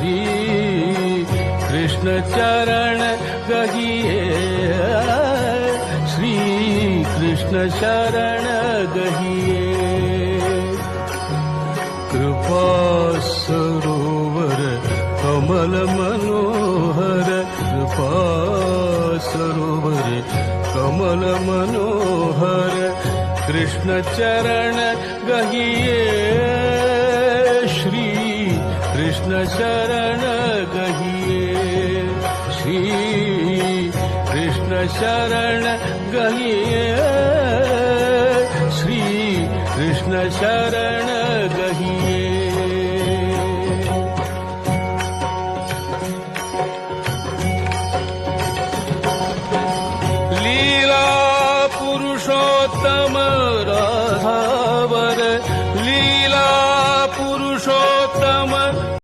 श्री कृष्ण चरण गहिए श्री कृष्ण शरण गहिए कृपा सरोवर कमल मनोहर कृपा सरोवर कमल मनोहर कृष्ण चरण गहिए श्री कृष्ण शरण गहिए श्री कृष्ण शरण गहिए श्री कृष्ण शरण